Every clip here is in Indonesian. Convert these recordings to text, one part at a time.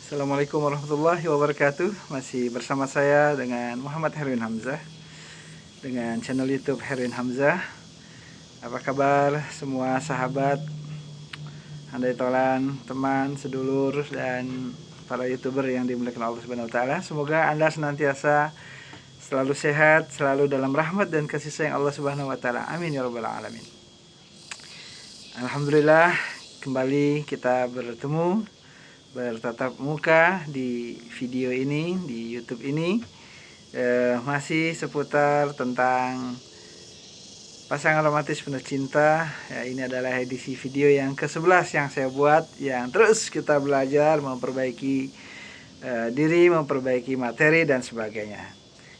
Assalamualaikum warahmatullahi wabarakatuh. Masih bersama saya dengan Muhammad Herwin Hamzah dengan channel YouTube Herwin Hamzah. Apa kabar semua sahabat, handai tolan, teman, sedulur, dan para YouTuber yang dimuliakan Allah Subhanahu wa taala. Semoga Anda senantiasa selalu sehat, selalu dalam rahmat dan kasih sayang Allah Subhanahu wa taala. Amin ya rabbal alamin. Alhamdulillah, kembali kita bertemu, bertatap muka di video ini, di YouTube ini, masih seputar tentang pasangan romantis penuh cinta. Ya, ini adalah edisi video yang ke-11 yang saya buat, yang terus kita belajar memperbaiki diri, memperbaiki materi dan sebagainya.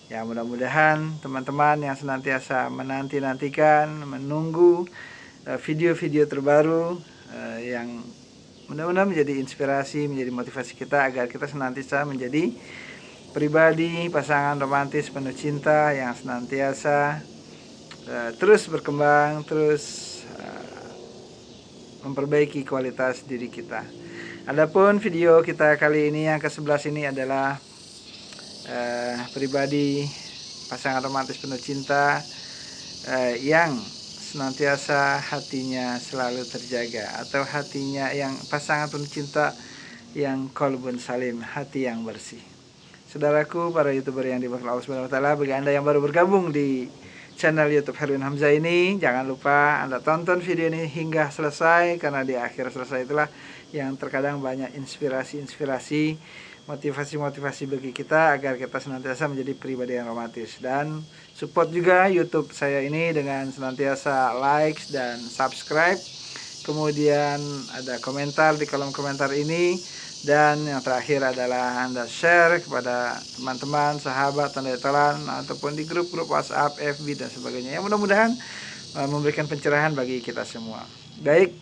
Ya, mudah-mudahan teman-teman yang senantiasa menanti-nantikan, menunggu video-video terbaru yang mudah-mudahan menjadi inspirasi, menjadi motivasi kita agar kita senantiasa menjadi pribadi pasangan romantis penuh cinta yang senantiasa terus berkembang, terus memperbaiki kualitas diri kita. Adapun video kita kali ini yang ke-11 ini adalah pribadi pasangan romantis penuh cinta yang senantiasa hatinya selalu terjaga, atau hatinya yang pasangan penuh cinta yang qalbun salim, hati yang bersih. Saudaraku, para YouTuber yang diberkahi Allah Subhanahu wa taala, bagi Anda yang baru bergabung di channel YouTube Herwin Hamzah ini, jangan lupa Anda tonton video ini hingga selesai, karena di akhir selesai itulah yang terkadang banyak inspirasi-inspirasi, motivasi-motivasi bagi kita agar kita senantiasa menjadi pribadi yang romantis. Dan support juga YouTube saya ini dengan senantiasa like dan subscribe, kemudian ada komentar di kolom komentar ini, dan yang terakhir adalah Anda share kepada teman-teman, sahabat, tanda tolan, ataupun di grup-grup WhatsApp, FB dan sebagainya, yang mudah-mudahan memberikan pencerahan bagi kita semua. Baik,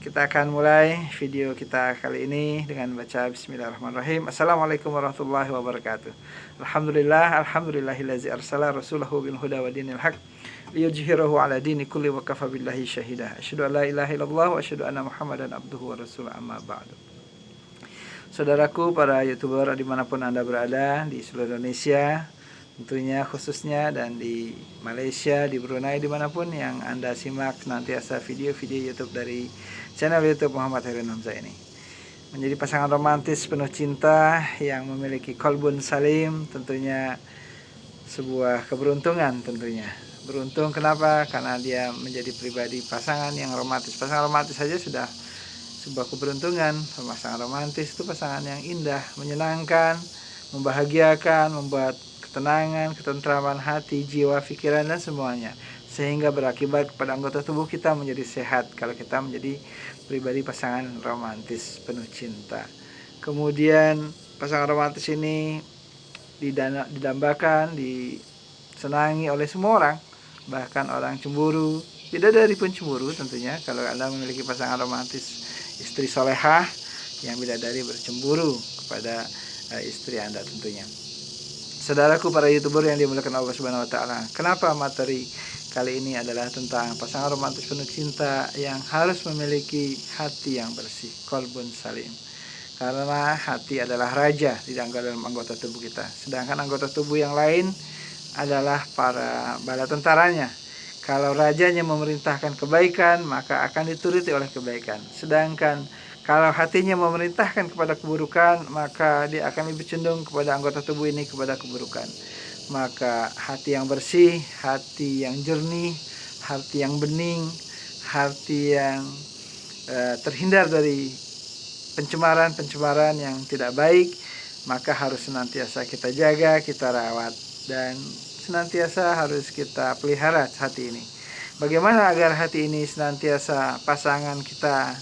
kita akan mulai video kita kali ini dengan baca bismillahirrahmanirrahim. Assalamualaikum warahmatullahi wabarakatuh. Alhamdulillahillazi arsala rasulahu bil huda wa dinil haq liyudhhirahu ala dini kulli wa kafa billahi syahida. Asyhadu an la ilaha illallah wa asyhadu anna Muhammadan abduhu wa rasuluh, amma ba'du. Saudaraku, para YouTuber dimanapun Anda berada di seluruh Indonesia, tentunya khususnya, dan di Malaysia, di Brunei, dimanapun yang Anda simak senantiasa video-video YouTube dari channel YouTube Muhammad Herwin Hamzah ini, menjadi pasangan romantis penuh cinta yang memiliki qalbun salim, tentunya sebuah keberuntungan. Tentunya beruntung, kenapa? Karena dia menjadi pribadi pasangan yang romantis. Pasangan romantis saja sudah sebuah keberuntungan. Pasangan romantis itu pasangan yang indah, menyenangkan, membahagiakan, membuat ketenangan, ketentraman hati, jiwa, pikiran, dan semuanya, sehingga berakibat kepada anggota tubuh kita menjadi sehat kalau kita menjadi pribadi pasangan romantis penuh cinta. Kemudian pasangan romantis ini didambakan, disenangi oleh semua orang, bahkan orang cemburu, bidadari pun cemburu tentunya kalau Anda memiliki pasangan romantis, istri solehah yang bidadari bercemburu kepada istri Anda tentunya. Saudaraku, para YouTuber yang dimuliakan Allah Subhanahu wa taala, kenapa materi kali ini adalah tentang pasangan romantis penuh cinta yang harus memiliki hati yang bersih, qalbun salim. Karena hati adalah raja di dalam anggota tubuh kita, sedangkan anggota tubuh yang lain adalah para bala tentaranya. Kalau rajanya memerintahkan kebaikan, maka akan dituruti oleh kebaikan. Sedangkan kalau hatinya memerintahkan kepada keburukan, maka dia akan lebih cenderung kepada anggota tubuh ini kepada keburukan. Maka hati yang bersih, hati yang jernih, hati yang bening, hati yang terhindar dari pencemaran-pencemaran yang tidak baik, maka harus senantiasa kita jaga, kita rawat, dan senantiasa harus kita pelihara hati ini. Bagaimana agar hati ini senantiasa pasangan kita,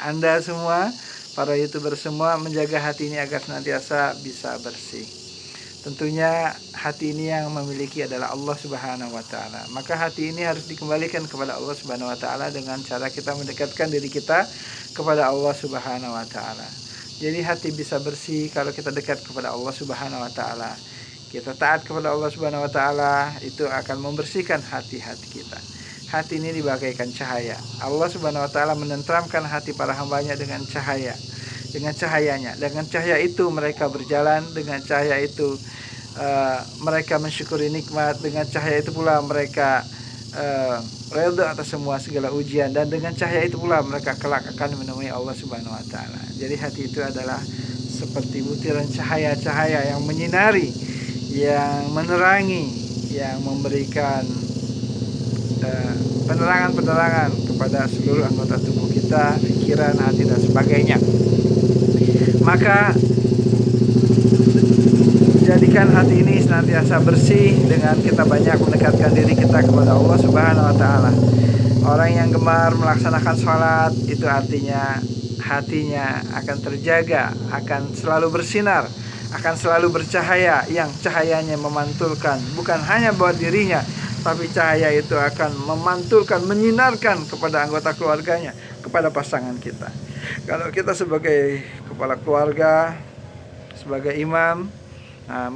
Anda semua, para YouTuber semua, menjaga hati ini agar senantiasa bisa bersih. Tentunya hati ini yang memiliki adalah Allah Subhanahu wa taala. Maka hati ini harus dikembalikan kepada Allah Subhanahu wa taala dengan cara kita mendekatkan diri kita kepada Allah Subhanahu wa taala. Jadi hati bisa bersih kalau kita dekat kepada Allah Subhanahu wa taala. Kita taat kepada Allah Subhanahu wa taala, itu akan membersihkan hati-hati kita. hati ini dibagaikan cahaya. Allah Subhanahu wa taala menenteramkan hati para hambanya dengan cahaya, dengan cahayanya. Dengan cahaya itu mereka berjalan, dengan cahaya itu mereka mensyukuri nikmat, dengan cahaya itu pula mereka redha atas semua segala ujian, dan dengan cahaya itu pula mereka kelak akan menemui Allah Subhanahu wa taala. Jadi hati itu adalah seperti butiran cahaya-cahaya yang menyinari, yang menerangi, yang memberikan penerangan-penerangan kepada seluruh anggota tubuh kita, pikiran, hati, dan sebagainya. Maka jadikan hati ini senantiasa bersih dengan kita banyak mendekatkan diri kita kepada Allah Subhanahu wa taala. Orang yang gemar melaksanakan sholat itu artinya hatinya akan terjaga, akan selalu bersinar, akan selalu bercahaya, yang cahayanya memantulkan bukan hanya buat dirinya, tapi cahaya itu akan memantulkan, menyinarkan kepada anggota keluarganya, kepada pasangan kita. Kalau kita sebagai kepala keluarga, sebagai imam,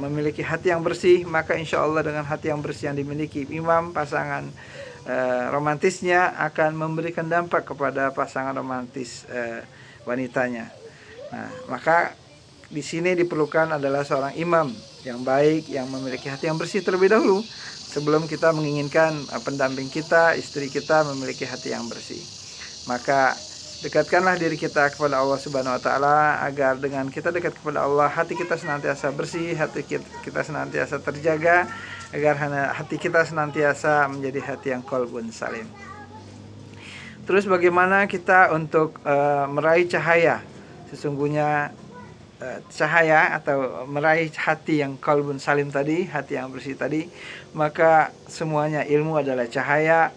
memiliki hati yang bersih, maka insya Allah dengan hati yang bersih yang dimiliki imam, pasangan romantisnya akan memberikan dampak kepada pasangan romantis wanitanya. Nah, maka di sini diperlukan adalah seorang imam yang baik, yang memiliki hati yang bersih terlebih dahulu, sebelum kita menginginkan pendamping kita, istri kita memiliki hati yang bersih. Maka dekatkanlah diri kita kepada Allah Subhanahu wa taala, agar dengan kita dekat kepada Allah, hati kita senantiasa bersih, hati kita senantiasa terjaga, agar hati kita senantiasa menjadi hati yang qalbun salim. Terus bagaimana kita untuk meraih cahaya? Sesungguhnya cahaya atau meraih hati yang qalbun salim tadi, hati yang bersih tadi, maka semuanya, ilmu adalah cahaya,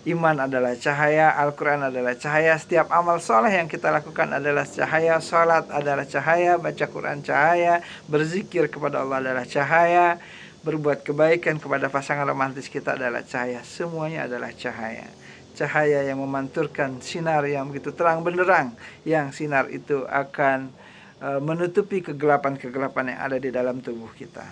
iman adalah cahaya, Al-Quran adalah cahaya, setiap amal soleh yang kita lakukan adalah cahaya, sholat adalah cahaya, baca Quran cahaya, berzikir kepada Allah adalah cahaya, berbuat kebaikan kepada pasangan romantis kita adalah cahaya. Semuanya adalah cahaya. Cahaya yang memanturkan sinar yang begitu terang benderang, yang sinar itu akan menutupi kegelapan-kegelapan yang ada di dalam tubuh kita.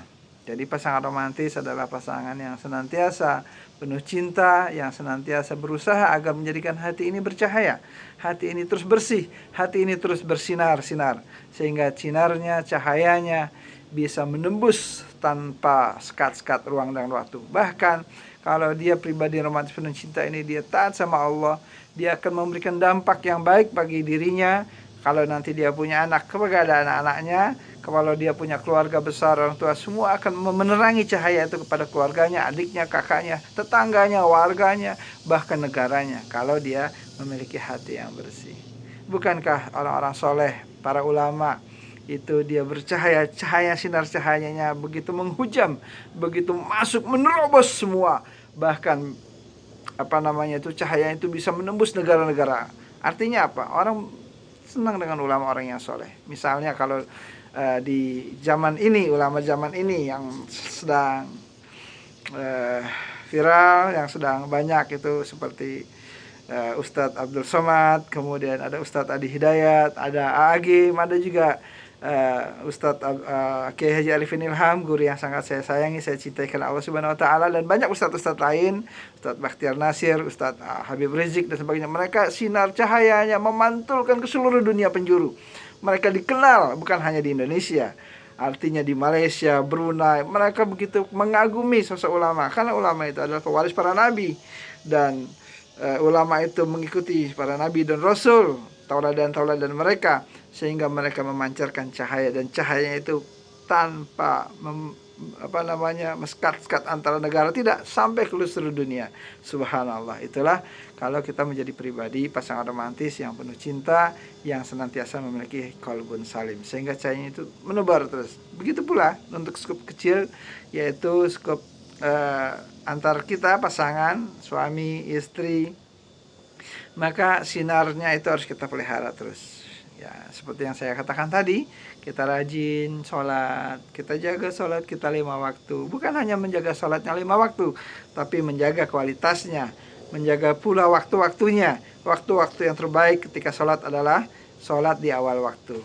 Jadi pasangan romantis adalah pasangan yang senantiasa penuh cinta, yang senantiasa berusaha agar menjadikan hati ini bercahaya, hati ini terus bersih, hati ini terus bersinar-sinar, sehingga sinarnya, cahayanya bisa menembus tanpa sekat-sekat ruang dan waktu. Bahkan kalau dia pribadi romantis penuh cinta ini, dia taat sama Allah, dia akan memberikan dampak yang baik bagi dirinya. Kalau nanti dia punya anak, kepada anak-anaknya, kalau dia punya keluarga besar, orang tua, semua akan menerangi cahaya itu kepada keluarganya, adiknya, kakaknya, tetangganya, warganya, bahkan negaranya, kalau dia memiliki hati yang bersih. Bukankah orang-orang soleh, para ulama, itu dia bercahaya, cahaya sinar cahayanya begitu menghujam, begitu masuk, menerobos semua, bahkan cahaya itu bisa menembus negara-negara. Artinya apa? Orang senang dengan ulama, orang yang soleh. Misalnya kalau di zaman ini, ulama zaman ini yang sedang viral, yang sedang banyak itu seperti Ustadz Abdul Somad, kemudian ada Ustadz Adi Hidayat, ada Agim, ada juga Ustadz Kiai Haji Arifin Ilham, guru yang sangat saya sayangi, saya cintai karena Allah Subhanahu wa taala, dan banyak ustadz-ustadz lain, Ustadz Bakhtiar Nasir, Ustadz Habib Rizik dan sebagainya. Mereka sinar cahayanya memantulkan ke seluruh dunia penjuru. Mereka dikenal bukan hanya di Indonesia, artinya di Malaysia, Brunei. Mereka begitu mengagumi sosok ulama, karena ulama itu adalah pewaris para nabi, dan ulama itu mengikuti para nabi dan rasul, tauladan mereka, sehingga mereka memancarkan cahaya, dan cahayanya itu tanpa meskat-sekat antara negara, tidak, sampai ke seluruh dunia. Subhanallah. Itulah kalau kita menjadi pribadi pasangan romantis yang penuh cinta, yang senantiasa memiliki qalbun salim, sehingga cahayanya itu menebar terus. Begitu pula untuk skup kecil, yaitu skup antar kita pasangan suami istri, maka sinarnya itu harus kita pelihara terus. Ya, seperti yang saya katakan tadi, kita rajin sholat, kita jaga sholat kita 5 waktu. Bukan hanya menjaga sholatnya 5 waktu, tapi menjaga kualitasnya, menjaga pula waktu-waktunya. Waktu-waktu yang terbaik ketika sholat adalah sholat di awal waktu.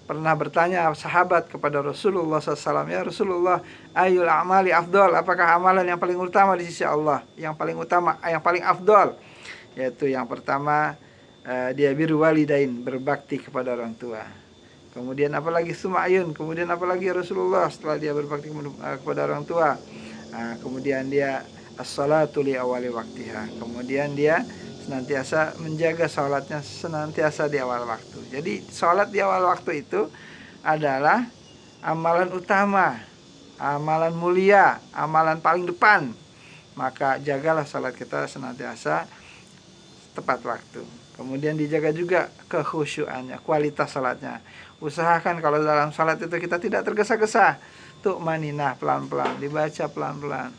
pernah bertanya sahabat kepada Rasulullah SAW, ya Rasulullah, ayul amali afdol, apakah amalan yang paling utama di sisi Allah, yang paling utama, yang paling afdol? Yaitu yang pertama, dia biru walidain, berbakti kepada orang tua. Kemudian apalagi sumayun, kemudian apalagi Rasulullah setelah dia berbakti kepada orang tua. Kemudian dia as-salatu li awali waktiha, kemudian dia senantiasa menjaga sholatnya senantiasa di awal waktu. Jadi sholat di awal waktu itu adalah amalan utama, amalan mulia, amalan paling depan. Maka jagalah sholat kita senantiasa tepat waktu. Kemudian dijaga juga kekhusyuannya, kualitas sholatnya. Usahakan kalau dalam sholat itu kita tidak tergesa-gesa. Tu'maninah, pelan-pelan, dibaca pelan-pelan.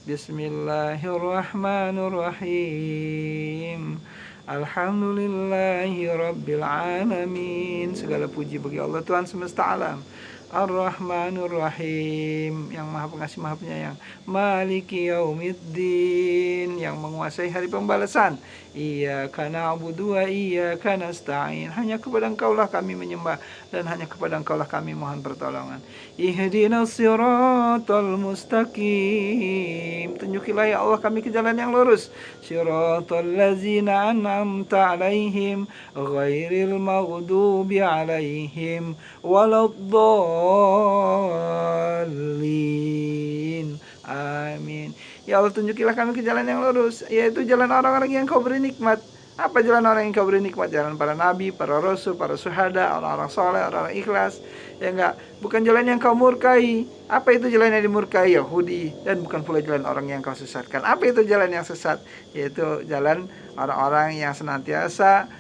Bismillahirrahmanirrahim. Alhamdulillahi rabbil alamin. Segala puji bagi Allah Tuhan semesta alam. Ar-Rahmanir-Rahim, yang maha pengasih maha penyayang. Maliki yaumiddin, yang menguasai hari pembalasan. Iyyaka na'budu wa iyyaka nasta'in, hanya kepada Engkaulah kami menyembah dan hanya kepada Engkaulah kami mohon pertolongan. Ihdinas siratal mustaqim, tunjukilah ya Allah kami ke jalan yang lurus. Siratal ladzina an'amta alaihim ghairil maghdubi alaihim waladdallin. Amin. Ya Allah, tunjukilah kami ke jalan yang lurus, yaitu jalan orang-orang yang Kau beri nikmat. Apa jalan orang yang Kau beri nikmat? Jalan para nabi, para rasul, para syuhada, orang-orang soleh, orang-orang ikhlas. Ya enggak, bukan jalan yang Kau murkai. Apa itu jalan yang dimurkai? Yahudi. Dan bukan pula jalan orang yang Kau sesatkan. Apa itu jalan yang sesat? Yaitu jalan orang-orang yang senantiasa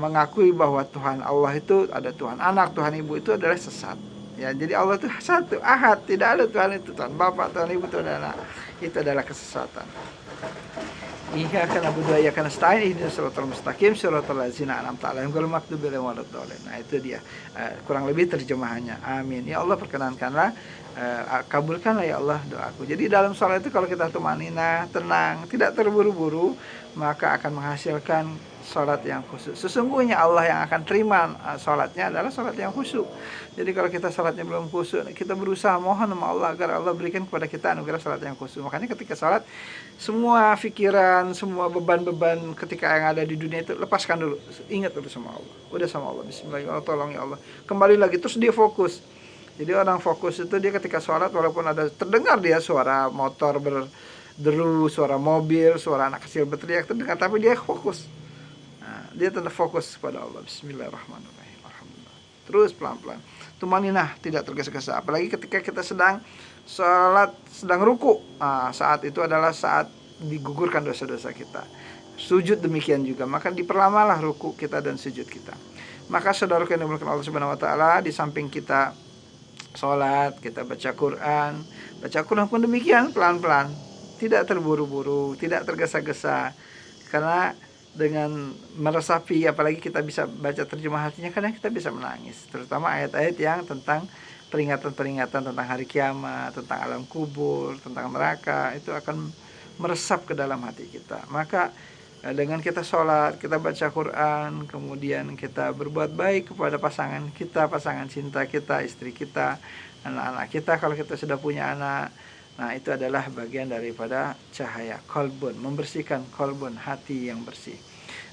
mengakui bahwa Tuhan Allah itu ada Tuhan anak, Tuhan ibu, itu adalah sesat. Ya, jadi Allah itu satu, ahad, tidak ada Tuhan itu Tuhan Bapa, Tuhan Ibu, Tuhan Anak. Itu adalah kesesatan. Iyyaka na'budu wa iyyaka nasta'in, ihdinas siratal mustaqim, siratal ladzina an'amta 'alaihim ghairil maghdubi 'alaihim waladdallin. Nah, itu dia kurang lebih terjemahannya. Amin. Ya Allah, perkenankanlah, kabulkanlah ya Allah doaku. Jadi dalam salat itu kalau kita tumanina, tenang, tidak terburu-buru, maka akan menghasilkan salat yang khusyuk. Sesungguhnya Allah yang akan terima salatnya adalah salat yang khusyuk. Jadi kalau kita salatnya belum khusyuk, kita berusaha mohon sama Allah agar Allah berikan kepada kita anugerah salat yang khusyuk. Makanya ketika salat, semua pikiran, semua beban-beban ketika yang ada di dunia itu lepaskan dulu. Ingat dulu sama Allah. Udah sama Allah, bismillah, tolong ya Allah. Kembali lagi, terus dia fokus. Jadi orang fokus itu dia ketika sholat, walaupun ada terdengar dia suara motor berderu, suara mobil, suara anak kecil berteriak terdengar, tapi dia fokus. Nah, dia tetap fokus kepada Allah. Bismillahirrahmanirrahim. Alhamdulillah. Terus pelan-pelan. Tumaninah, tidak tergesa-gesa. Apalagi ketika kita sedang sholat, sedang ruku. Nah, saat itu adalah saat digugurkan dosa-dosa kita. Sujud demikian juga. Maka diperlamalah ruku kita dan sujud kita. Maka saudara yang dimuliakan Allah Subhanahu wa taala, di samping kita sholat, kita baca Quran. Baca Quran pun demikian, pelan-pelan. Tidak terburu-buru, tidak tergesa-gesa. Karena dengan meresapi, apalagi kita bisa baca terjemah hatinya, kadang kita bisa menangis. Terutama ayat-ayat yang tentang peringatan-peringatan tentang hari kiamat, tentang alam kubur, tentang neraka, itu akan meresap ke dalam hati kita. Maka dengan kita sholat, kita baca Quran, kemudian kita berbuat baik kepada pasangan kita, pasangan cinta kita, istri kita, anak-anak kita kalau kita sudah punya anak. Nah, itu adalah bagian daripada cahaya kolbun, membersihkan kolbun, hati yang bersih.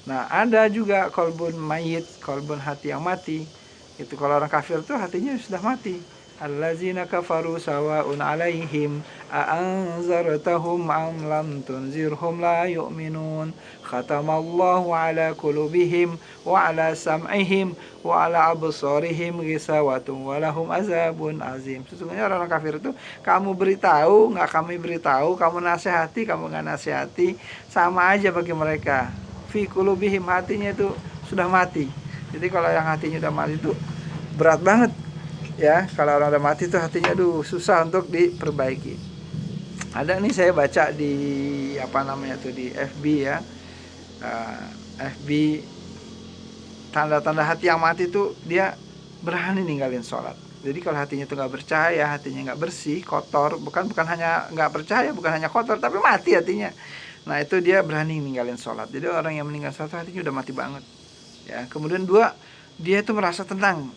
Nah, ada juga kolbun mayit, kolbun hati yang mati. Itu kalau orang kafir tuh hatinya sudah mati. Allazina kafaru sawa'un 'alaihim a'anzartahum am lam tunzirhum la yu'minun. Khatamallahu 'ala qulubihim wa 'ala sam'ihim wa 'ala absarihim ghisawatun wa lahum azabun azim. Sesungguhnya orang kafir itu kamu beritahu, enggak kami beritahu, kamu nasihati, kamu enggak nasihati, sama aja bagi mereka. Fi qulubihim, hatinya itu sudah mati. Jadi kalau yang hatinya sudah mati itu berat banget. Ya, kalau orang udah mati tuh hatinya susah untuk diperbaiki. Ada nih saya baca di di FB ya. FB tanda-tanda hati yang mati tuh dia berani ninggalin sholat. Jadi kalau hatinya tuh nggak bercahaya, hatinya nggak bersih, kotor, bukan hanya nggak percaya, bukan hanya kotor, tapi mati hatinya. Nah, itu dia berani ninggalin sholat. Jadi orang yang meninggal sholat hatinya udah mati banget. Ya, kemudian dua, dia itu merasa tenang.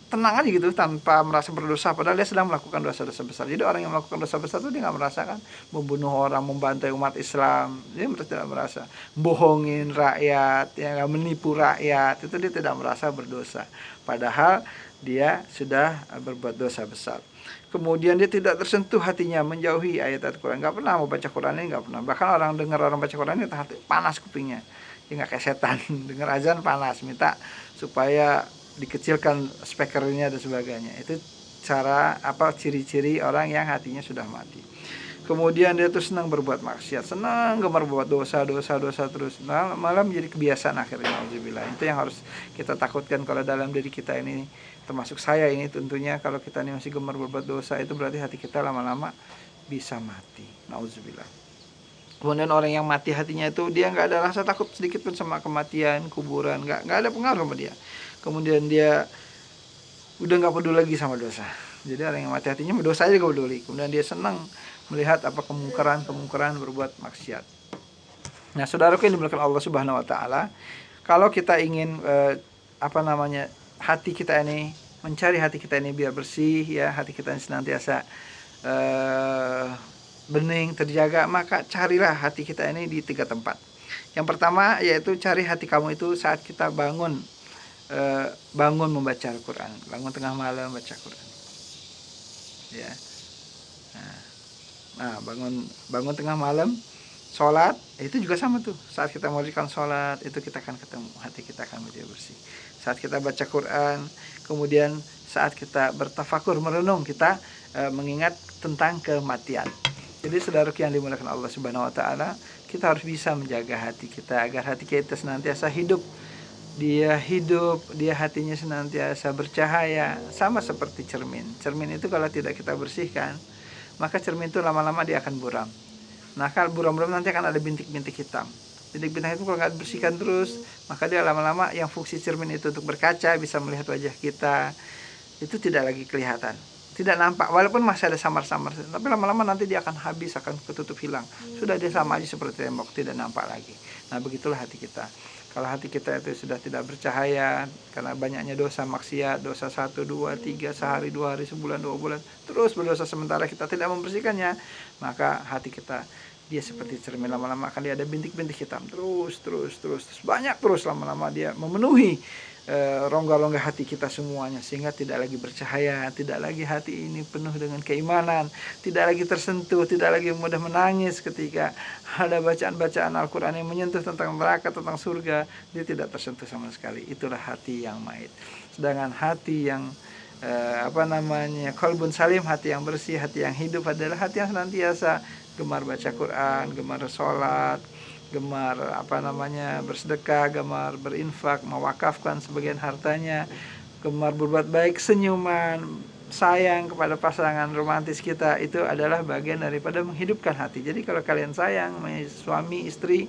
tenang aja gitu tanpa merasa berdosa, padahal dia sedang melakukan dosa-dosa besar. Jadi orang yang melakukan dosa besar itu dia nggak merasakan membunuh orang, membantai umat Islam, dia tidak merasa bohongin rakyat, ya nggak menipu rakyat, itu dia tidak merasa berdosa. Padahal dia sudah berbuat dosa besar. Kemudian dia tidak tersentuh hatinya, menjauhi ayat-ayat Quran, nggak pernah mau baca Quran ini, nggak pernah. Bahkan orang dengar orang baca Quran ini panas kupingnya, dia nggak kayak setan, dengar azan panas, minta supaya dikecilkan speakernya dan sebagainya. Itu cara ciri-ciri orang yang hatinya sudah mati. Kemudian dia tuh senang berbuat maksiat, senang gemar berbuat dosa terus. Nah, malah menjadi kebiasaan akhirnya. Alhamdulillah. Itu yang harus kita takutkan kalau dalam diri kita ini, termasuk saya ini tentunya, kalau kita ini masih gemar berbuat dosa, itu berarti hati kita lama-lama bisa mati. Nauzubillah. Kemudian orang yang mati hatinya itu dia nggak ada rasa takut sedikit pun sama kematian, kuburan, nggak ada pengaruh sama dia. Kemudian dia udah nggak peduli lagi sama dosa. Jadi orang yang mati hatinya berdosa aja gak peduli. Kemudian dia senang melihat kemungkaran berbuat maksiat. Nah, saudaraku yang dimuliakan Allah Subhanahu Wa Taala, kalau kita ingin hati kita ini, mencari hati kita ini biar bersih, ya hati kita ini senantiasa bening, terjaga, maka carilah hati kita ini di 3 tempat. Yang pertama yaitu cari hati kamu itu saat kita bangun membaca Al-Quran, bangun tengah malam baca Quran, ya. Nah, bangun tengah malam sholat, itu juga sama tuh. Saat kita melakukan sholat, itu kita akan ketemu, hati kita akan menjadi bersih. Saat kita baca Quran, kemudian saat kita bertafakur, merenung, kita mengingat tentang kematian. Jadi saudaraku yang dimuliakan Allah Subhanahu Wa Taala, kita harus bisa menjaga hati kita agar hati kita senantiasa hidup. Dia hatinya senantiasa bercahaya, sama seperti cermin. Cermin itu kalau tidak kita bersihkan, maka cermin itu lama-lama dia akan buram. Nah, kalau buram-buram nanti akan ada bintik-bintik hitam. Bintik-bintik itu kalau nggak dibersihkan terus, maka dia lama-lama yang fungsi cermin itu untuk berkaca, bisa melihat wajah kita, itu tidak lagi kelihatan, tidak nampak, walaupun masih ada samar-samar, tapi lama-lama nanti dia akan habis, akan ketutup hilang. Sudah dia sama aja seperti tembok, tidak nampak lagi. Nah, begitulah hati kita. Kalau hati kita itu sudah tidak bercahaya karena banyaknya dosa maksiat, dosa 1, 2, 3, sehari, 2 hari, sebulan, 2 bulan, terus berdosa sementara kita tidak membersihkannya, maka hati kita dia seperti cermin, lama-lama akan dia ada bintik-bintik hitam, terus banyak, terus lama-lama dia memenuhi rongga-rongga hati kita semuanya, sehingga tidak lagi bercahaya, tidak lagi hati ini penuh dengan keimanan, tidak lagi tersentuh, tidak lagi mudah menangis ketika ada bacaan-bacaan Al-Quran yang menyentuh tentang neraka, tentang surga, dia tidak tersentuh sama sekali. Itulah hati yang mait. Sedangkan hati yang qalbun salim, hati yang bersih, hati yang hidup adalah hati yang senantiasa gemar baca Quran, gemar sholat, gemar bersedekah, gemar berinfak, mewakafkan sebagian hartanya, gemar berbuat baik, senyuman, sayang kepada pasangan romantis kita, itu adalah bagian daripada menghidupkan hati. Jadi kalau kalian sayang suami istri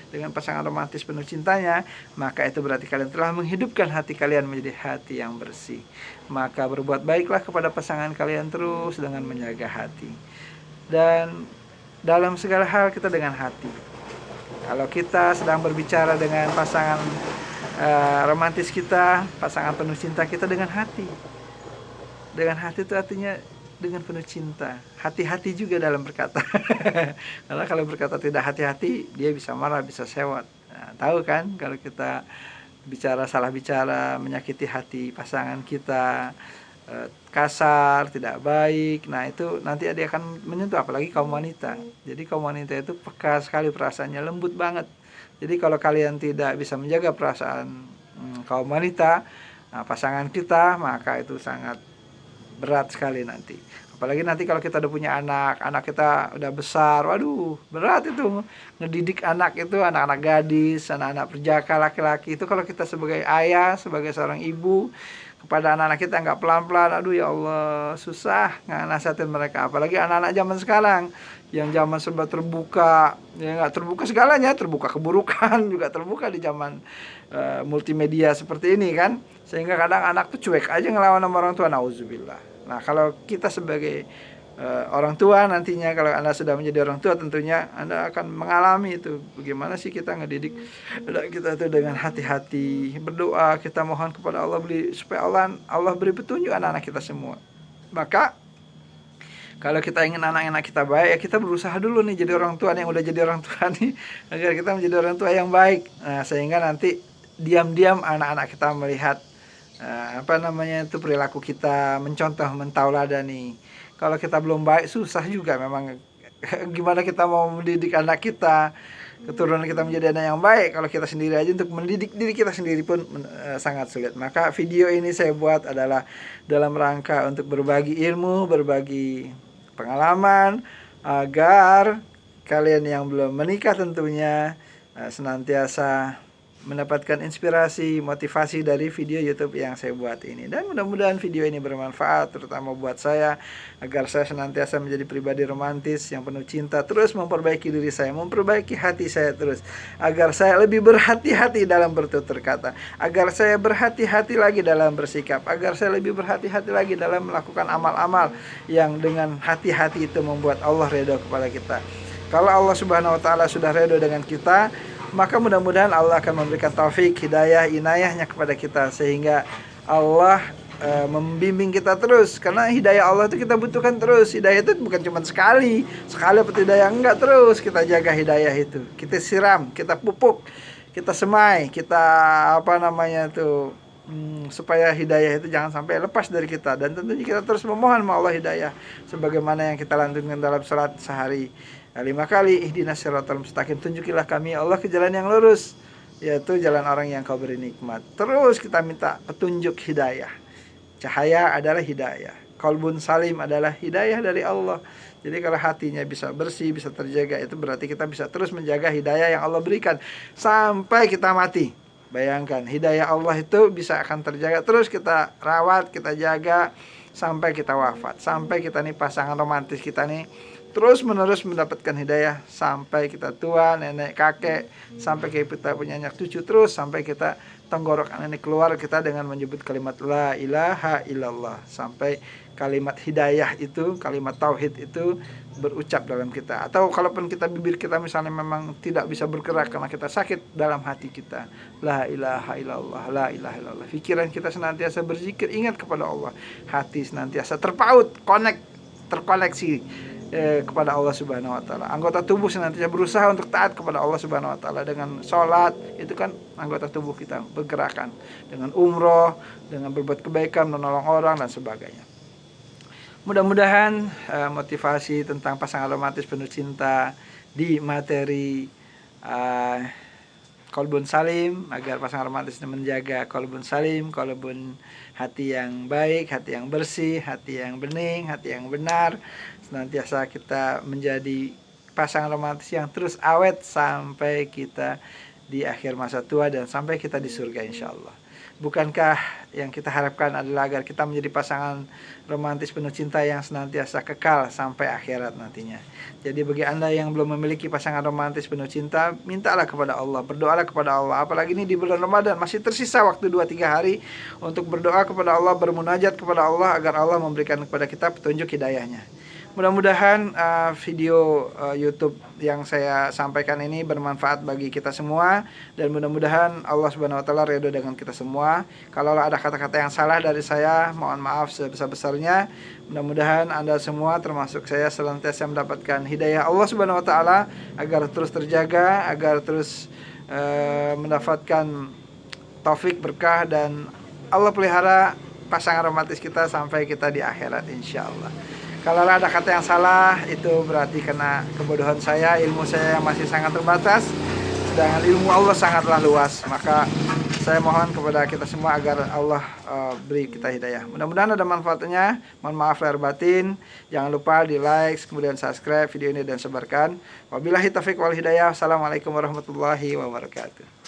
dengan pasangan romantis penuh cintanya, maka itu berarti kalian telah menghidupkan hati kalian menjadi hati yang bersih. Maka berbuat baiklah kepada pasangan kalian terus dengan menjaga hati. Dan dalam segala hal kita dengan hati. Kalau kita sedang berbicara dengan pasangan romantis kita, pasangan penuh cinta kita, dengan hati. Dengan hati itu artinya dengan penuh cinta. Hati-hati juga dalam berkata. Karena kalau berkata tidak hati-hati, dia bisa marah, bisa sewot. Nah, tahu kan kalau kita salah bicara, menyakiti hati pasangan kita, kasar, tidak baik, nah itu nanti dia akan menyentuh, apalagi kaum wanita. Jadi kaum wanita itu peka sekali perasaannya, lembut banget. Jadi kalau kalian tidak bisa menjaga perasaan kaum wanita, pasangan kita, maka itu sangat berat sekali nanti. Apalagi nanti kalau kita udah punya anak kita udah besar, waduh berat itu ngedidik anak itu, anak-anak gadis, anak-anak perjaka laki-laki itu. Kalau kita sebagai ayah, sebagai seorang ibu kepada anak-anak kita nggak pelan-pelan, aduh ya Allah, susah nasihatin mereka. Apalagi anak-anak zaman sekarang yang zaman serba terbuka, ya nggak terbuka segalanya, terbuka keburukan juga terbuka di zaman multimedia seperti ini kan, sehingga kadang anak tuh cuek aja ngelawan sama orang tua, nauzubillah. Nah, kalau kita sebagai orang tua nantinya. Kalau Anda sudah menjadi orang tua, tentunya Anda akan mengalami itu, bagaimana sih kita ngedidik anak kita itu dengan hati-hati, berdoa, kita mohon kepada Allah supaya Allah beri petunjuk anak-anak kita semua. Maka kalau kita ingin anak-anak kita baik, ya kita berusaha dulu nih jadi orang tua yang udah jadi orang tua nih, agar kita menjadi orang tua yang baik. Nah, sehingga nanti diam-diam anak-anak kita melihat perilaku kita, mencontoh, mentauladani. Kalau kita belum baik, susah juga memang. Gimana kita mau mendidik anak kita, keturunan kita menjadi anak yang baik, kalau kita sendiri aja untuk mendidik diri kita sendiri pun sangat sulit. Maka video ini saya buat adalah dalam rangka untuk berbagi ilmu, berbagi pengalaman, agar kalian yang belum menikah tentunya senantiasa mendapatkan inspirasi, motivasi dari video YouTube yang saya buat ini. Dan mudah-mudahan video ini bermanfaat, terutama buat saya, agar saya senantiasa menjadi pribadi romantis yang penuh cinta, terus memperbaiki diri saya, memperbaiki hati saya terus, agar saya lebih berhati-hati dalam bertutur kata, agar saya berhati-hati lagi dalam bersikap, agar saya lebih berhati-hati lagi dalam melakukan amal-amal yang dengan hati-hati itu membuat Allah ridho kepada kita. Kalau Allah Subhanahu wa Ta'ala sudah ridho dengan kita, maka mudah-mudahan Allah akan memberikan taufik, hidayah, inayahnya kepada kita, sehingga Allah membimbing kita terus. Karena hidayah Allah itu kita butuhkan terus. Hidayah itu bukan cuma sekali apa hidayah, enggak, terus kita jaga hidayah itu. Kita siram, kita pupuk, kita semai, kita supaya hidayah itu jangan sampai lepas dari kita. Dan tentunya kita terus memohon sama Allah hidayah, sebagaimana yang kita lantunkan dalam salat sehari 5 kali, ihdinas siratal mustaqim, tunjukilah kami Allah ke jalan yang lurus, yaitu jalan orang yang kau beri nikmat. Terus kita minta petunjuk hidayah. Cahaya adalah hidayah, qalbun salim adalah hidayah dari Allah. Jadi kalau hatinya bisa bersih, bisa terjaga, itu berarti kita bisa terus menjaga hidayah yang Allah berikan sampai kita mati. Bayangkan, hidayah Allah itu bisa akan terjaga terus, kita rawat, kita jaga sampai kita wafat, sampai kita nih pasangan romantis kita nih terus menerus mendapatkan hidayah sampai kita tua, nenek, kakek, sampai kita punya anak cucu, terus sampai kita tenggorokan ini keluar kita dengan menyebut kalimat la ilaha illallah, sampai kalimat hidayah itu, kalimat tauhid itu berucap dalam kita. Atau kalaupun bibir kita misalnya memang tidak bisa bergerak karena kita sakit, dalam hati kita la ilaha illallah, la ilaha illallah. Pikiran kita senantiasa berzikir, ingat kepada Allah. Hati senantiasa terpaut, terkoneksi kepada Allah Subhanahu wa Ta'ala. Anggota tubuh senantiasa berusaha untuk taat kepada Allah Subhanahu wa Ta'ala dengan sholat, itu kan anggota tubuh kita bergerakan, dengan umroh, dengan berbuat kebaikan, menolong orang dan sebagainya. Mudah-mudahan motivasi tentang pasangan romantis penuh cinta di materi qalbun salim, agar pasangan romantis menjaga qalbun salim, qalbun hati yang baik, hati yang bersih, hati yang bening, hati yang benar. Senantiasa kita menjadi pasangan romantis yang terus awet sampai kita di akhir masa tua dan sampai kita di surga insya Allah. Bukankah yang kita harapkan adalah agar kita menjadi pasangan romantis penuh cinta yang senantiasa kekal sampai akhirat nantinya. Jadi bagi Anda yang belum memiliki pasangan romantis penuh cinta, mintalah kepada Allah, berdoalah kepada Allah. Apalagi ini di bulan Ramadan, masih tersisa waktu 2-3 hari untuk berdoa kepada Allah, bermunajat kepada Allah agar Allah memberikan kepada kita petunjuk hidayahnya. Mudah-mudahan video YouTube yang saya sampaikan ini bermanfaat bagi kita semua, dan mudah-mudahan Allah Subhanahu wa Ta'ala ridho dengan kita semua. Kalau ada kata-kata yang salah dari saya, mohon maaf sebesar-besarnya. Mudah-mudahan Anda semua termasuk saya senantiasa mendapatkan hidayah Allah Subhanahu wa Ta'ala agar terus terjaga, agar terus mendapatkan taufik, berkah, dan Allah pelihara pasangan romantis kita sampai kita di akhirat insya Allah. Kalau ada kata yang salah, itu berarti karena kebodohan saya, ilmu saya yang masih sangat terbatas, sedangkan ilmu Allah sangatlah luas. Maka saya mohon kepada kita semua agar Allah beri kita hidayah. Mudah-mudahan ada manfaatnya. Mohon maaf lahir batin. Jangan lupa di like, kemudian subscribe video ini dan sebarkan. Wabillahi taufiq wal hidayah. Assalamualaikum warahmatullahi wabarakatuh.